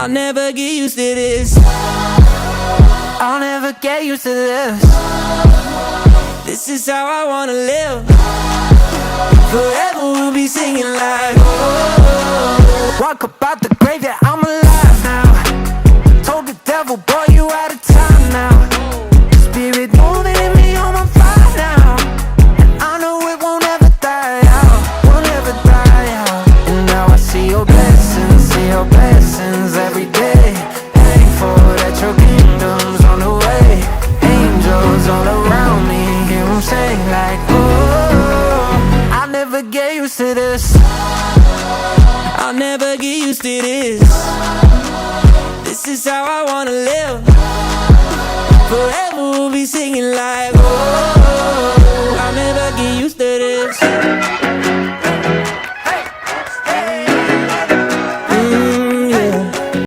I'll never get used to this. I'll never get used to this. This is how I wanna live. Forever we'll be singing like, oh. Walk up out the grave, yeah, I'm alive now. Told the devil, boy, you out of time now. Spirit moving in me on my fire now. And I know it won't ever die out, won't ever die out. And now I see your blessings every day. Thankful that your kingdom's on the way. Angels all around me, hear them sing like, oh. I'll never get used to this. I'll never get used to this. This is how I wanna live. Forever we'll be singing like, oh.